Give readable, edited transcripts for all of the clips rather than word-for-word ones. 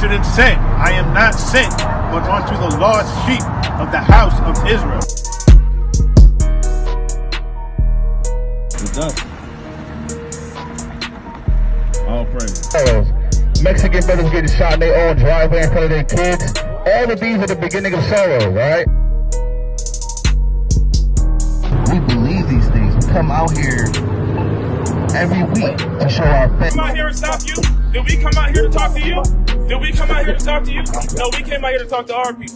shouldn't say, I am not sent, but unto the lost sheep of the house of Israel. What's up? All praise. Mexican brothers getting shot in their own driveway in front of their kids. All of these are the beginning of sorrow, right? We believe these things. We come out here every week to show our faith. Come out here and stop you? Did we come out here to talk to you? Did we come out here to talk to you? No, we came out here to talk to our people.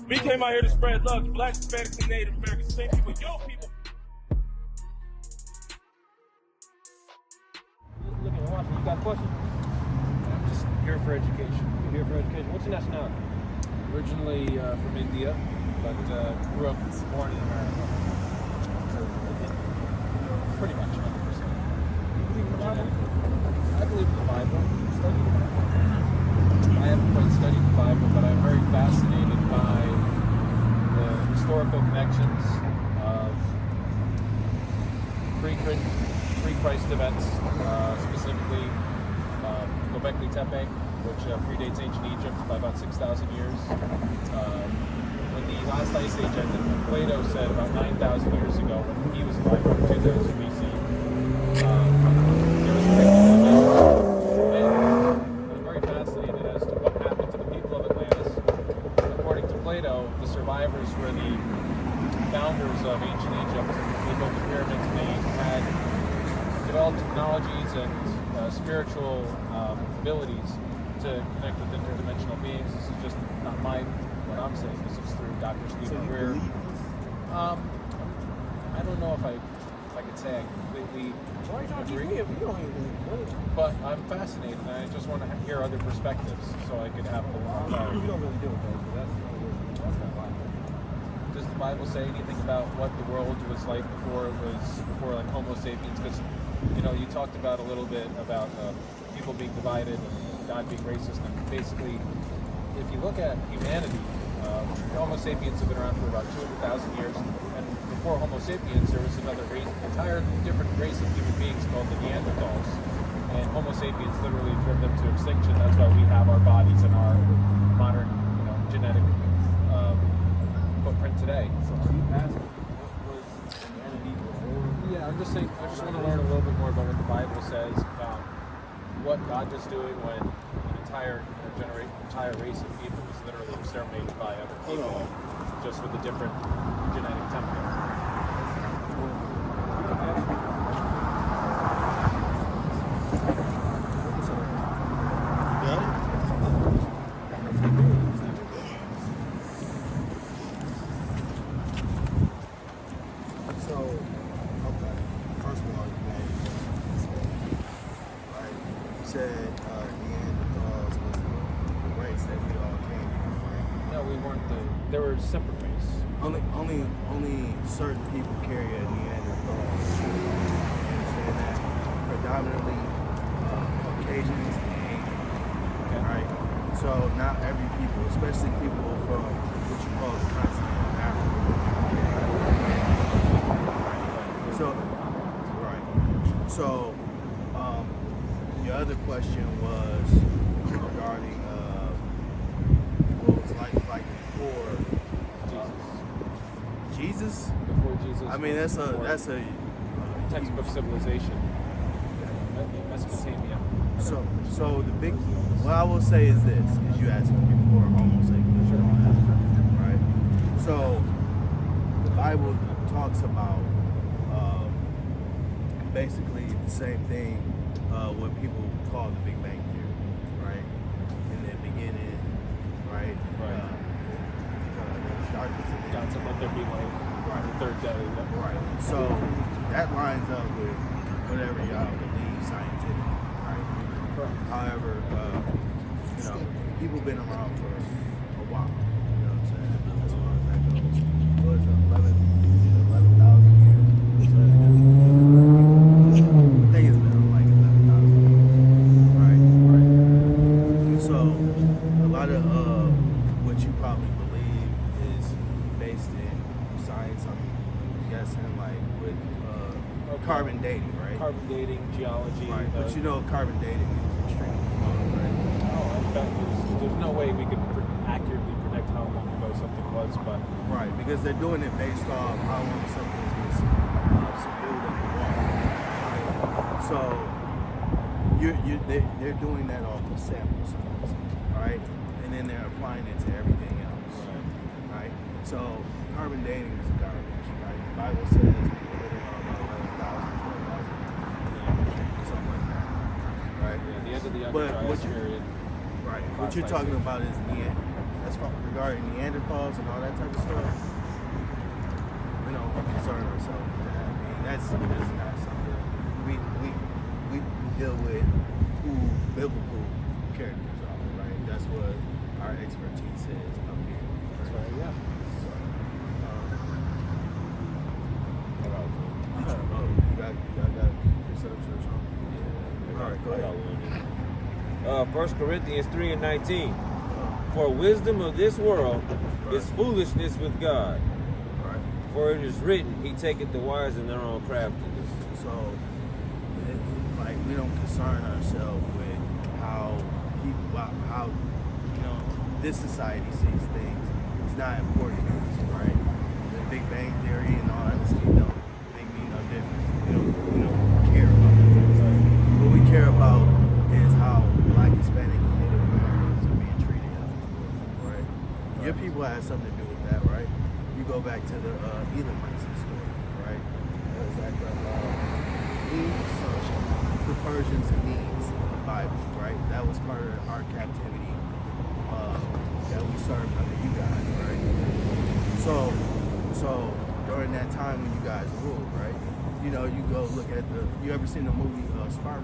We came out here to spread love to blacks, Hispanics, and Native Americans. Same people, your people. Looking at Washington, you got a question? I'm just here for education. You're here for education. What's your nationality? Originally from India, but grew up, born in America. Pretty much 100%. I believe in the Bible. I haven't quite studied the Bible, but I'm very fascinated by the historical connections of pre-Christ events, specifically Göbekli Tepe, which predates ancient Egypt by about 6,000 years. When the last ice age ended, Plato said about 9,000 years ago, when he was alive, around 2000 BC, there was a great civilization. I'm very fascinated as to what happened to the people of Atlantis. According to Plato, the survivors were the founders of ancient Egypt. They built the pyramids, and they had developed technologies and spiritual abilities to connect with interdimensional beings. This is just not what I'm saying. This is through Dr. Stephen Greer. I don't know if I could say I completely agree. If you don't even believe it. But I'm fascinated, and I just want to hear other perspectives so I could have a long time. You don't really deal with those, but that's not Bible. Does the Bible say anything about what the world was like before like Homo sapiens? Because you talked about a little bit about people being divided and God being racist, and basically, if you look at humanity, Homo sapiens have been around for about 200,000 years, and before Homo sapiens, there was another race, entire different race of human beings called the Neanderthals, and Homo sapiens literally drove them to extinction. That's why we have our bodies and our modern, genetic footprint today. So are you asking what was humanity before? Yeah, I'm just saying. I just want to learn a little bit more about what the Bible says about what God was doing when an entire race of people was literally exterminated by other people, just with a different genetic template. There were separate race. Only certain people carry a Neanderthal. You understand that? Predominantly Caucasians and Asians. Okay. Right? So not every people, especially people from what you call the continent of Africa. Right? So your other question was regarding what was life like before Jesus? Before Jesus. I mean, that's a textbook civilization. Mesopotamia. So the big, what I will say is this, is you asked me before Homo sapiens, right? So the Bible talks about basically the same thing, what people call the Big Bang Theory, right? In the beginning, right? God said, let there be light. Right. The third day. Right. So that lines up with whatever y'all believe scientifically, right? However, people been around for a while. You know what I'm saying? As far as that goes, what is it, 11,000 years? I think it's been like 11,000 years, right? So a lot of what you probably believe is based in science. I'm guessing like with carbon dating, right? Carbon dating, geology. Right, but carbon dating is extremely flawed, right? Oh, there's no way we could accurately predict how long ago something was, but Right, because they're doing it based off how long something was subdued underwater. Right? So they're doing that off of sample size, right? And then they're applying it to everything else, right? So carbon dating is garbage, right? The Bible says people live about 11,000, 12,000, something like that, right? yeah, the end of the Younger But Dryas what you- period. Right. What you're talking about is that's regarding Neanderthals and all that type of stuff. We don't concern ourselves with that. I mean, that's not something we deal with who biblical characters are, right? That's what our expertise is up here. That's right, yeah. So, you got your setup to the show? Yeah. All right, go ahead. 1 Corinthians 3:19. For wisdom of this world is foolishness with God. Right. For it is written, He taketh the wise in their own craftiness. So, like, we don't concern ourselves with how people, how this society sees things. It's not important to us, right? The Big Bang Theory and all that stuff don't mean no difference. We don't care about things. What we care about is how Black, Hispanic, and Native Americans are being treated out in this world, right? Your people had something to do with that, right? You go back to the Elamites story, right? That was like the Persians and Medes in the Bible, right? That was part of our captivity that we served under you guys, right? So during that time when you guys ruled, right? You go look at you ever seen the movie Spark?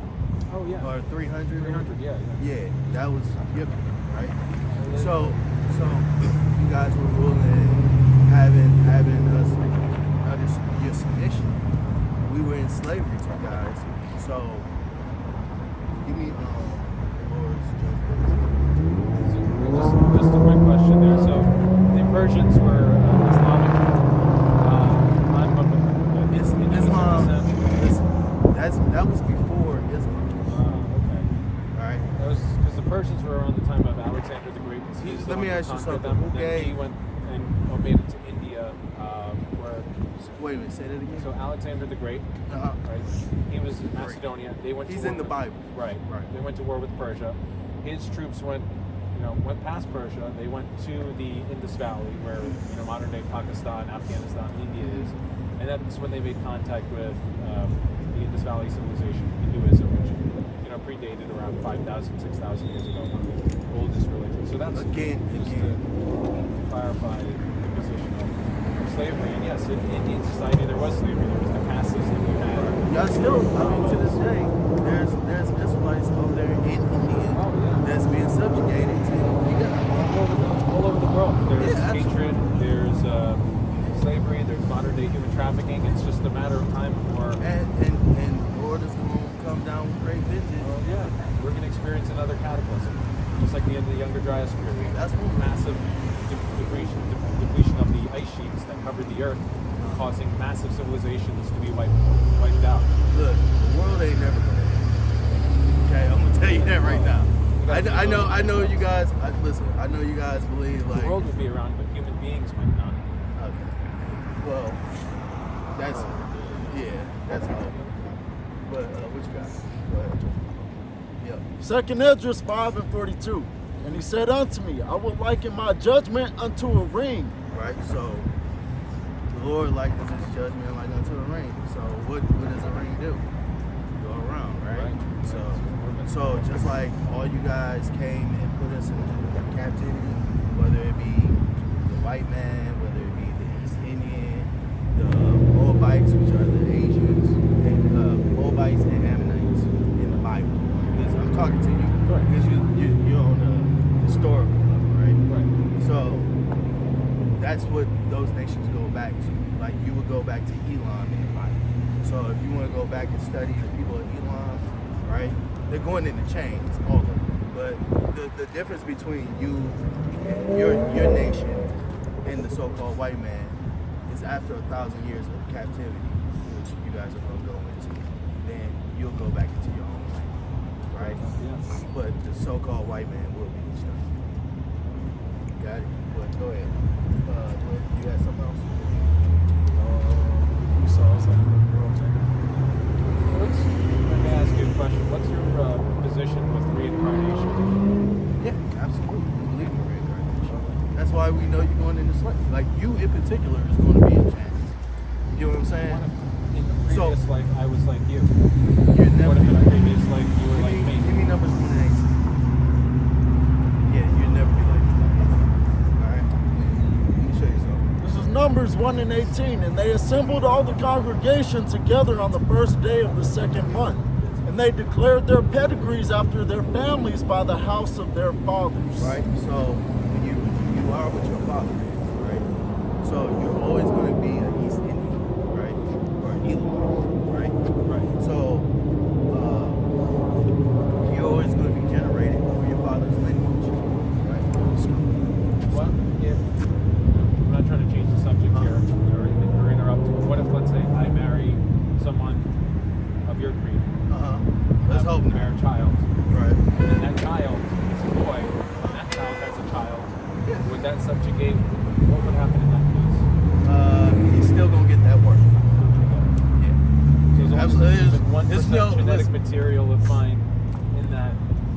Oh, yeah. Or 300? 300, yeah. Yeah, that was Yippee, right? So you guys were ruling, having us under your submission. We were in slavery to you guys. So give me Lord's judgment. Just a quick question there. So the Persians were Islamic. Islam. That was before Islam. Okay. All right. That was because the Persians were around the time of Alexander the Great. He's the Let me one who ask you conquered something. them. Who Then gave- he went and made it to India, where. Wait a minute. Say that again. So Alexander the Great, Uh-huh. right? He was in Macedonia. They went. He's to war in the with- Bible. Right. Right. They went to war with Persia. His troops went past Persia. They went to the Indus Valley, where modern day Pakistan, Afghanistan, India is, and that's when they made contact with the Indus Valley civilization, Hinduism, which predated around 5,000, 6,000 years ago, one of the oldest religions. So that's Again. just to clarify the position of slavery. And yes, in Indian society there was slavery. There was the caste system you had. Y'all still, to this day, there's Israelites over there in India that's being subjugated to you guys. All over the world. There's Yeah, absolutely. hatred, there's slavery, there's modern day human trafficking. It's just a matter of time before. And Lord is going to come down with great vengeance. Yeah, we're going to experience another cataclysm, just like the end of the Younger Dryas period. That's what Massive depletion of the ice sheets that covered the earth, causing massive civilizations to be wiped out. Look, the world ain't never going to end. Okay, I'm going to tell you that right now. I know you guys. Listen, I know you guys believe like The world will be around, but human beings might not. Okay. Well, that's all. But what you got? Go ahead. Yep. Second Esdras 5:42. And he said unto me, I will liken my judgment unto a ring. Right. So the Lord likens his judgment like unto a ring. So what does a ring do? Go around, right? So just like all you guys came and put us into captivity, whether it be the white man, whether it be the East Indian, the Moabites, which are the Asians, and Moabites and Ammonites in the Bible. Because I'm talking to you because you're on the historical level, right? Right. So that's what those nations go back to. Like you would go back to Elam in the Bible. So if you want to go back and study the people of Elam, right? They're going in the chains, all of them. But the difference between you and your nation and the so-called white man is after 1,000 years of captivity, which you guys are going to go into, then you'll go back into your own land, right? Yes. but the so-called white man will be exterminated. Got it? But go ahead. You had something else? You saw us like the world change. Let me ask you a question. What's your position with reincarnation? Yeah, absolutely. We believe in reincarnation. That's why we know you're going into slavery. Like you in particular is going to be enchanted. You know what I'm saying? In the previous life, I was like you. You're never. What if in a previous life you were like me? Give me numbers 1 and 18. Yeah, you'll never be like this. Alright? Let me show you something. This is Numbers 1 and 18. And they assembled all the congregation together on the first day of the second month. And they declared their pedigrees after their families by the house of their fathers. Right? So you are what your father is, right? So you're always going to be an East Indian, right? Or an Elamite, right? Right. So you're always going to be generated through your father's lineage, right? What if, I'm not trying to change the subject here or interrupt. What if, let's say, I marry someone of your creed? Let's hope not. Marry a child. Right. And then that child is a boy, and that child has a child. Yeah. Would that subjugate? What would happen in that case? He's still gonna get that work. Yeah. So as long Absolutely. as there's 1% no genetic listen. material to find in that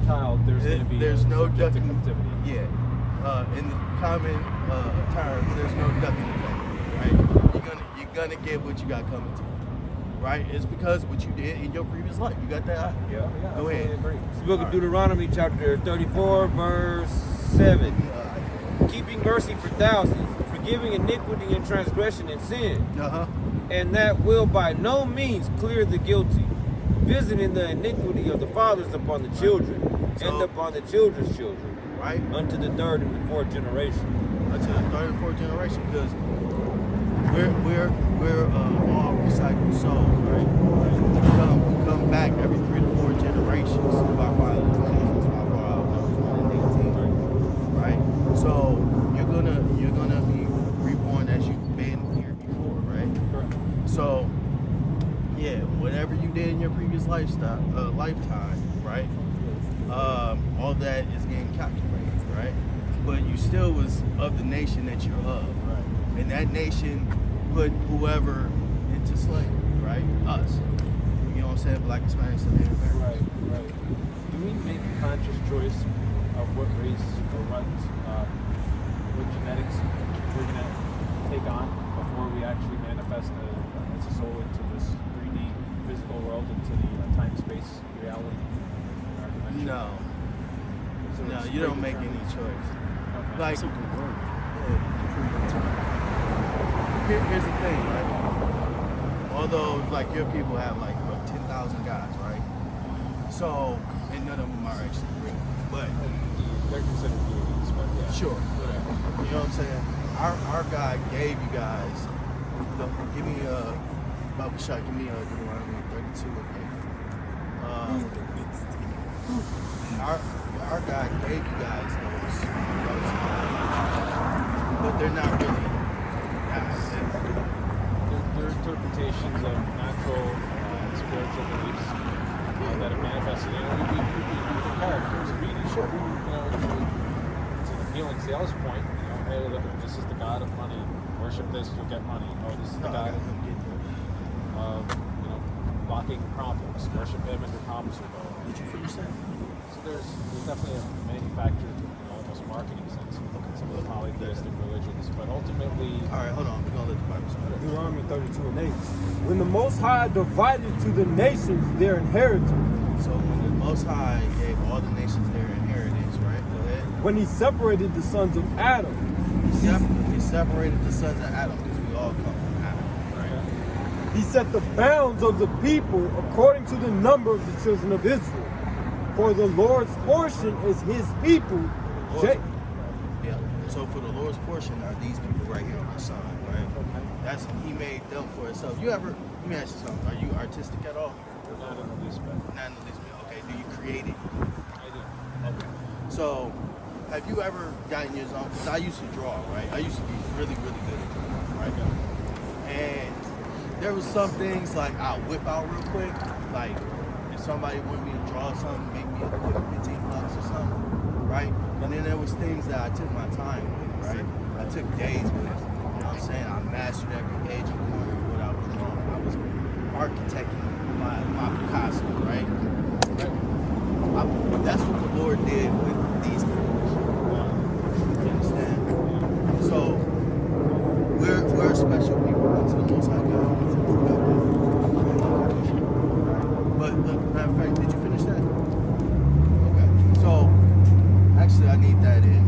child, there's going to be There's no subject to ducking. captivity. Yeah. In the common terms, there's no ducking effect, right? You're gonna get what you got coming to you, right? It's because what you did in your previous life. You got that? Yeah. Go ahead. Agree. It's the book of Deuteronomy, chapter 34, verse 7. Keeping mercy for thousands, forgiving iniquity and transgression and sin, and that will by no means clear the guilty, visiting the iniquity of the fathers upon the children, and upon the children's children, right? Unto the third and the fourth generation. Unto the third and fourth generation, because we're all recycled souls, right? We come back every 3 to 4 generations of our fathers. That's why I brought out Numbers 1 and 18, right? So you're gonna be reborn as you've been here before, right? Correct. So yeah, whatever you did in your previous lifetime, right? All that is getting calculated, right? But you still was of the nation that you're of, right? And that nation put whoever into slavery, right? Us. You know what I'm saying? Black, Hispanics, and Native Americans. Right. Do we make a conscious choice of what race or what genetics we're going to take on before we actually manifest as a soul into this 3D physical world, into the time-space reality in our dimension? No. So No, it's you don't make predetermined. any choice. Okay. Like, That's a good word. here's the thing, right? Although, like, your people have, like, 10,000 gods, right? So, and none of them are actually real. But, They're considered deities, but yeah. sure, whatever. You know what I'm saying? Our God gave you guys, give me Bible shot, give me Deuteronomy 32 again. Our God gave you guys those but they're not really gods. They're interpretations of natural spiritual beliefs that are manifested in the characters of each. Sure. It's an appealing sales point. Hey, look, this is the God of money. Worship this, you'll get money. Oh, this is the God of blocking problems. Worship him and your problems will go. Did you finish that? So there's definitely a manufactured, almost marketing sense in some of the polytheistic religions, but ultimately. All right, hold on. We're gonna let the Bible start. Deuteronomy 32 and 8. When the Most High divided to the nations their inheritance. So when the Most High gave all the nations their inheritance, right? Go ahead. When he separated the sons of Adam. He separated the sons of Adam because we all come from Adam, right? He set the bounds of the people according to the number of the children of Israel. For the Lord's portion is his people. Yeah. So for the Lord's portion are these people right here on the side, right? That's he made them for himself. Let me ask you something. Are you artistic at all? Not in the least bit. Not in the least bit. Okay. Do you create it? I do. Okay. So have you ever gotten your zone? Because I used to draw, right? I used to be really, really good at drawing, right? And there was some things like I'll whip out real quick. Like if somebody wanted me to draw something, make me a quick 15 things that I took my time with, right? I took days with it. You know what I'm saying? I mastered every edge and corner of what I was drawing. I was architecting my Picasso, right? That's what the Lord did with these people. You understand? So we're special people unto the Most High God. But look, matter of fact, did you finish that? Okay. So actually, I need that in.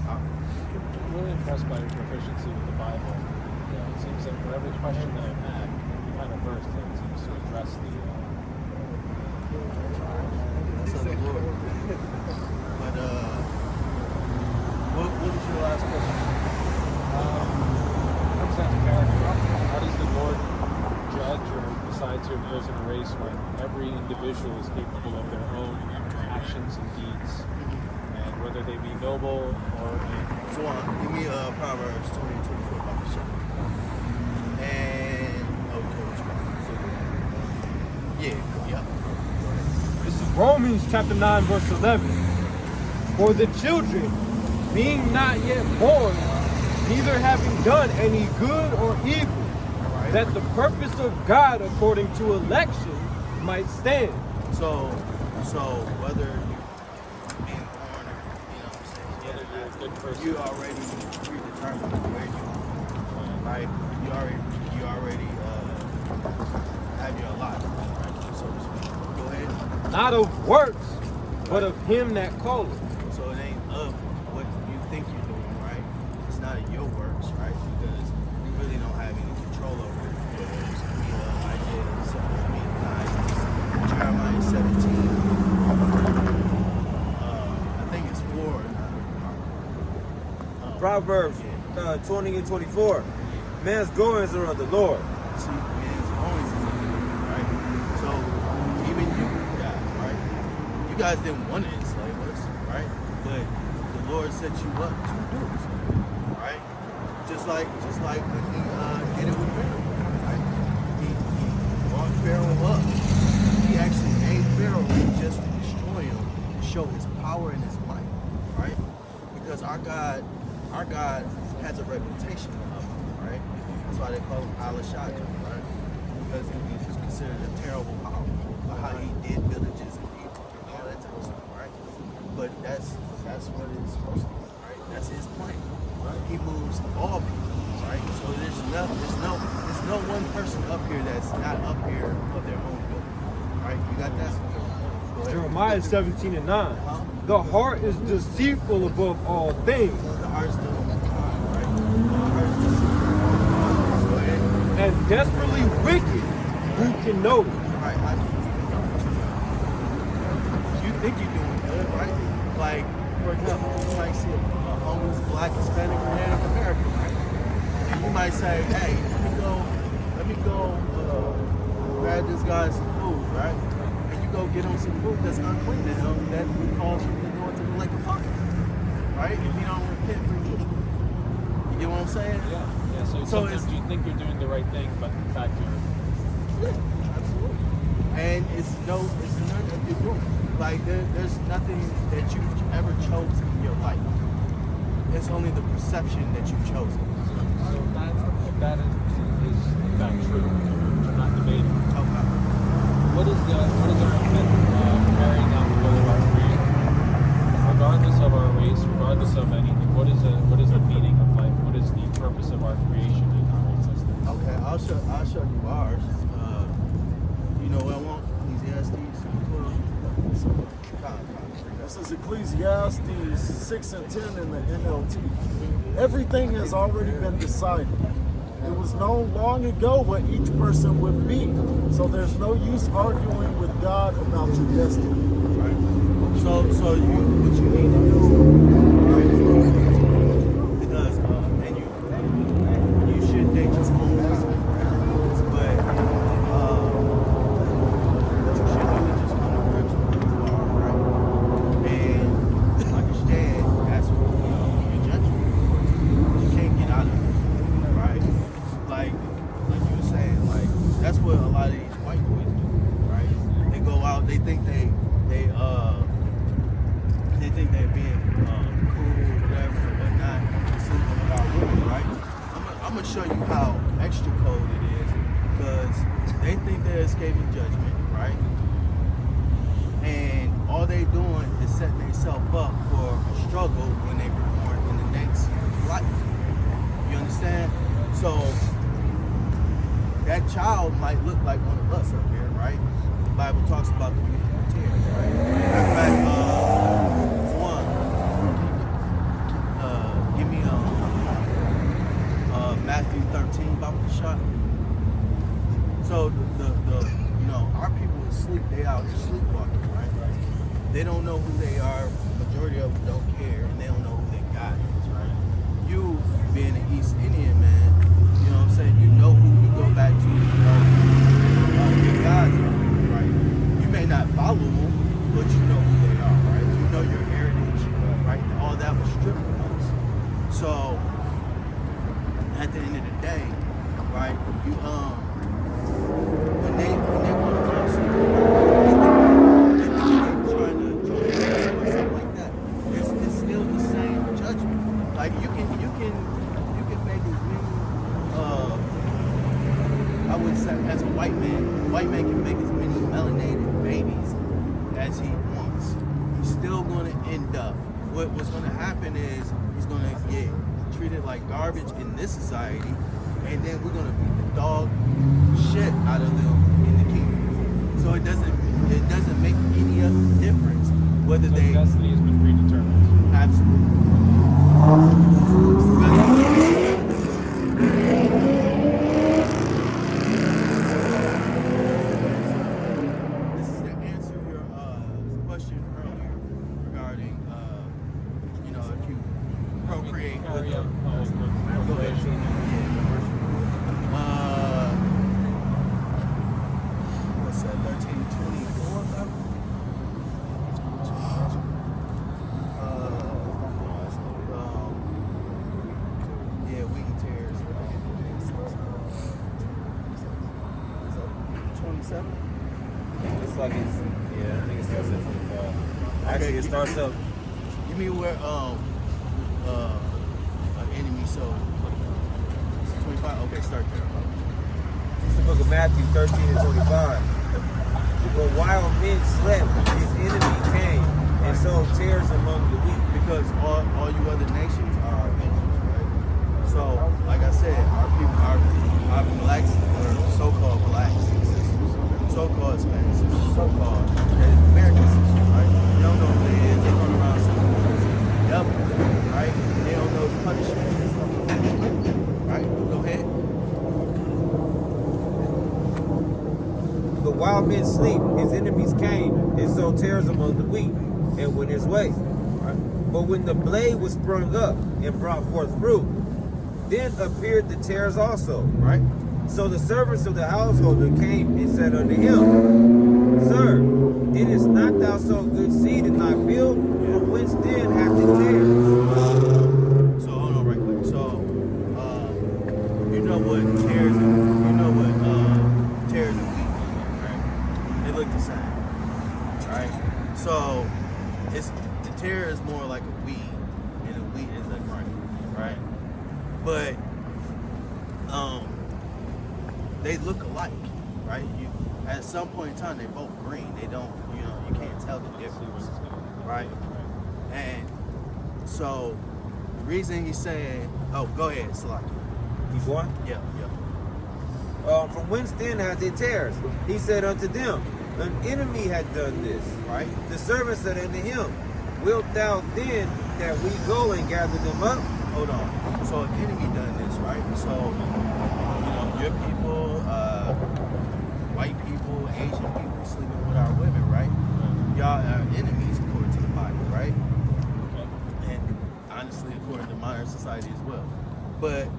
I'm really impressed by your proficiency with the Bible. It seems like for every question that I've had, you find a verse that seems to address the. So the Lord. But what was your last question? Comes down to character. How does the Lord judge or decide to impose in a race when every individual is capable of their own actions and deeds, and whether they be noble or So give me Proverbs 20 and 24 about the shepherd. And yeah. This is Romans chapter 9, verse 11. For the children, being not yet born, neither having done any good or evil, that the purpose of God according to election might stand. So whether you're being born or, you know what I'm saying, whether you're a good person. you already predetermined where you are, right? You already have your lot, right? So to speak. Go ahead. Not of works, but of him that calleth. So it ain't of what you think you're doing, right? It's not of your works, right? Because you really don't have any control over your works. Jeremiah 17. I think it's 4. Proverbs 20 and 24. Man's goings are of the Lord. See, man's goings is of the Lord, right? So even you guys, right? You guys didn't want to enslave us, right? But the Lord set you up to do it, right? Just like when he did it with Pharaoh, right? He brought Pharaoh up. He actually made Pharaoh just to destroy him, to show his power and his might, right? Because our God has a reputation of him, right? That's why they call him Al-Shaddai, right? Because he was considered a terrible power for how he did villages and people and all that type of stuff, right? But that's what it's supposed to be, right? That's his plan, right? He moves all people, right? So there's no one person up here that's not up here of their own will, right? You got that? Jeremiah 17 and 9. The heart is deceitful above all things. The heart is still on the time, right? The heart is deceitful. Go ahead. And desperately wicked. Who can know it? Right, how can you think you're doing good, right? Like, for example, you might see a homeless black, Hispanic, or Native American, right? And you might say, hey, let me go grab this guy some food, right? And you go get him some food that's unclean to him, that would cause you to go into the lake of fire, right? If you don't repent for eating. You get what I'm saying? Yeah. So sometimes you think you're doing the right thing, but in fact you're. Yeah, absolutely. And it's none of your doing. Like there's nothing that you've ever chosen in your life. It's only the perception that you've chosen. So if that is in fact true, which I'm not debating. Okay. What is our method of carrying out the will of our Creator? Regardless of our race, regardless of anything, what is the meaning of life? What is the purpose of our creation and our existence? Okay, I'll show you ours. You know what I want? Ecclesiastes 12. This is Ecclesiastes 6 and 10 in the NLT. Everything has already been decided. It was known long ago what each person would be. So there's no use arguing with God about your destiny. Right. So what you need to do, right? Because and you should date your own time. But what you should do is just come to grips with who you are, right? And understand that's what your judgment. You can't get out of it, right? Like you were saying, like that's what gonna show you how extra cold it is, because they think they're escaping judgment, right? And all they doing is setting themselves up for a struggle when they were born in the next life. You understand? So that child might look like one of us up here, right? The Bible talks about the wheat and the tares, right? In fact, give me Matthew 13 about the shot. So the our people is sleep. They out here sleepwalking, right? They don't know who they are. Majority of them don't care, and they don't know who their God is, right? You being an East Indian man, you know what I'm saying? You know who you go back to. You know your gods are, right? You may not follow them, but you know who they are, right? You know your heritage, right? All that was stripped from us. So at the end of the day, right? You when they want to come sleep, they're trying to join us or something like that. It's still the same judgment. Like you can make as many I would say as a white man can make as many melanated babies as he wants. He's still gonna end up. What's gonna happen is he's gonna get treated like garbage in this society, and then we're gonna beat the dog shit out of them in the kingdom. So it doesn't make any difference whether they destiny has been predetermined. Absolutely. This is to answer your question earlier regarding if you procreate with them. Go ahead. What's that? 1324. Yeah, wheat and tares. 27. It's like it's, I think it starts at 25. Actually, it starts up. Give me where an enemy sold 25. Okay, start there. It's the book of Matthew 13 and 25. But while men slept, his enemy came and sowed tares among the wheat. Because all you other nations are enemies, right? So, like I said, our people, our blacks, or so-called blacks, so-called Spanish sisters, so-called American sisters, right? They don't know who they is. They run around saying the devil, right? They don't know the punishment, right? Go ahead. But while men sleep, his enemies came and sowed tares among the wheat and went his way. But when the blade was sprung up and brought forth fruit, then appeared the tares also. Right. So the servants of the householder came and said unto him, Sir, didst not thou sow good seed in thy field? From whence then hath the tares? So hold on right quick. So you know what tares and wheat, right? They look the same. Right? So the tare is more like a weed, and the wheat is a grain, right? But they look alike, right? At some point in time, they're both green. They don't, you can't tell the difference, right? And so the reason he's saying, go ahead, Salaki. Keep going? Yeah. From whence then hath they tares? He said unto them, an enemy had done this. Right. The servant said unto him, wilt thou then that we go and gather them up? Hold on. So an enemy done this, right? So, your people, white people, Asian people sleeping with our women, right? Y'all are enemies according to the Bible, right? And honestly, according to modern society as well. But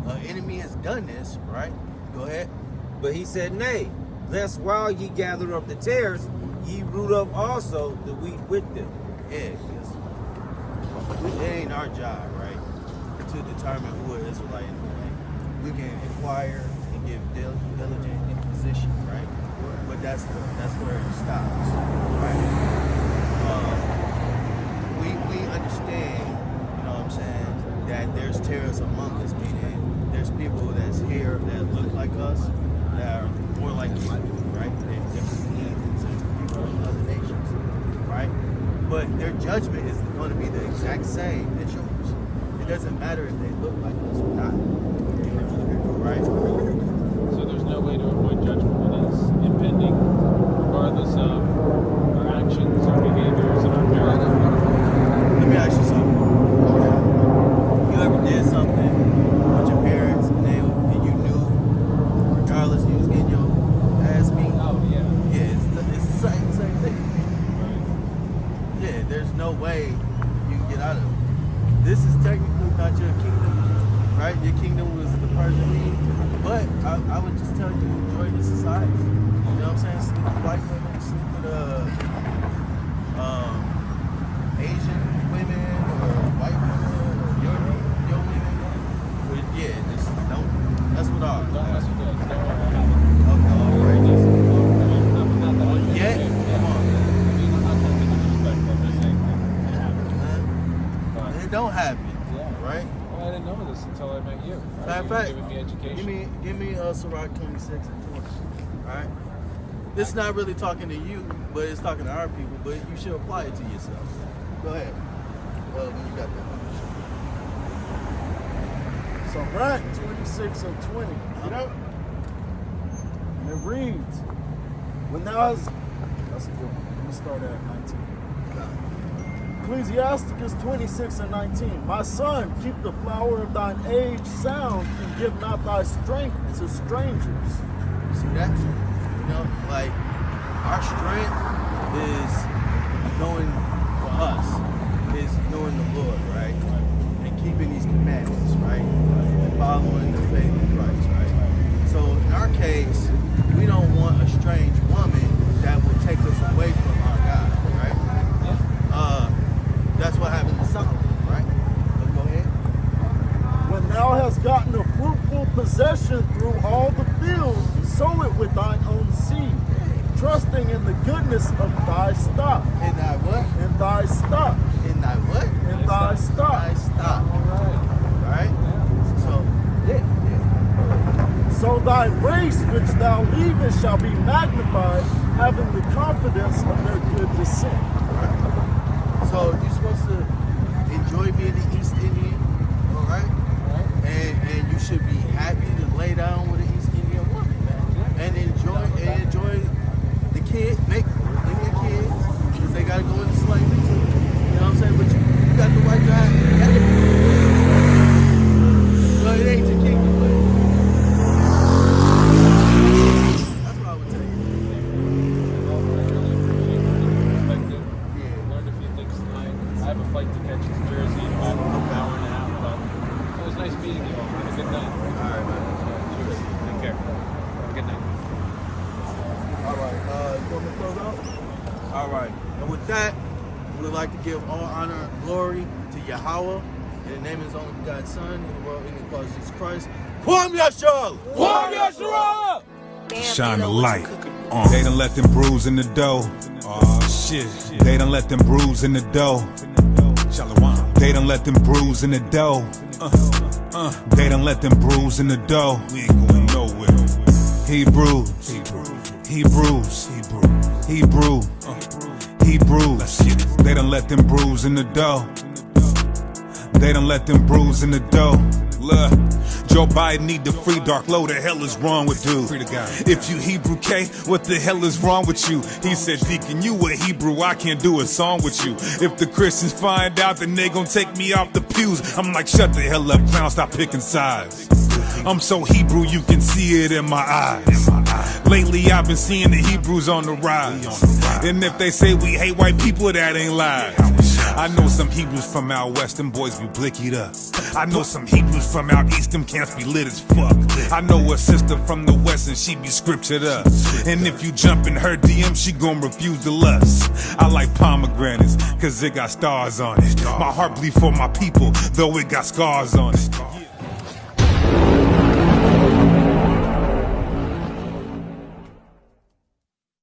an enemy has done this, right? Go ahead. But he said, nay, lest while ye gather up the tares, ye root up also the wheat with them. Yeah, because it ain't our job, right, to determine who an Israelite and who ain't. We can inquire and give diligent inquisition, right? But that's where it stops, right? We understand, you know what I'm saying, that there's terrorists among us, meaning there's people that's here that look like us, that are more like you, right? They're different heathens and people from other nations, right? But their judgment is going to be the exact same as yours. It doesn't matter if they look like us or not, right? So there's no way to avoid judgment when it's impending, regardless of our actions, our behaviors, and our character. Let me ask you something. You ever did something with your parents and you knew, regardless, you was getting your ass beat? Oh, yeah. Yeah, it's the same thing. Right. Yeah, there's no way you can get out of it. This is technically not your kingdom, right? Your kingdom was the Persian Medes, but I would just tell you to enjoy the society. You know what I'm saying? Sleep with white women, sleep with Asian women or white women or your women. But yeah, just don't mess with ours. Don't mess with us. Don't Okay, all right. not that I Yeah, come on. I mean, I'm not trying to be disrespectful. I'm just saying it happens. But, It don't happen, yeah. right? Well, I didn't know this until I met you. Matter of You're fact, giving me education. give me Sirach 26 and 20. Alright? This is not really talking to you, but it's talking to our people, but you should apply it to yourself. Go ahead. When you got that. Sirach 26 and 20. You know? And it reads, when thou hast, that's a good one. Let me start at 19. Ecclesiasticus 26 and 19. My son, keep the flower of thine age sound and give not thy strength to strangers. See that? You know, like, our strength is knowing for us, is knowing the Lord, right? And keeping these commandments, right? And following the faith in Christ, right? So in our case, we don't want a strange woman that will take us away from our God, right? That's what happened to Solomon, right? But go ahead. When thou hast gotten a fruitful possession through all the field, sow it with thine own seed, trusting in the goodness of thy stock. In thy what? In thy stock. In thy what? In thy stock. Thy stock. All right. So, yeah. So thy race which thou leavest shall be magnified, having the confidence of their good descent. So you're supposed to enjoy being an East Indian, all right? And you should be happy to lay down with an East Indian woman, man. And enjoy the kid, make Indian kids, because they gotta go into slavery too. You know what I'm saying? But you got the right to have it. So it ain't your kingdom, but that's what I would tell you. Well, I really appreciate your perspective. Learned a few things tonight. I have a flight to catch in Jersey in about an hour and a half, but it was nice meeting you all. Have a good night. All right, man. Cheers. Take care. Have a good night. All right, you want me to close out? All right, and with that, we would like to give all honor and glory to Yahweh, in the name of His only begotten Son, in the world, in the cause of Jesus Christ. Kwam Yashua! Kwam Yashua! Shine the light. They done let them bruise in the dough. Oh shit. They done let them bruise in the dough. They done let them bruise in the dough. They done let them bruise in the dough. We ain't going nowhere. Hebrews. They done let them bruise in the dough. They done let them bruise in the dough. Look, Joe Biden need to free Dark Lo. The hell is wrong with dude? If you Hebrew K, what the hell is wrong with you? He said, Deacon, you a Hebrew, I can't do a song with you. If the Christians find out, then they gon' take me off the pews. I'm like, shut the hell up, clown, stop picking sides. I'm so Hebrew, you can see it in my eyes. Lately, I've been seeing the Hebrews on the rise. And if they say we hate white people, that ain't lies. I know some Hebrews from out west, them boys be blickied up. I know some Hebrews from out east, them camps be lit as fuck. I know a sister from the west and she be scriptured up. And if you jump in her DM, she gon' refuse to lust. I like pomegranates, cause it got stars on it. My heart bleed for my people, though it got scars on it.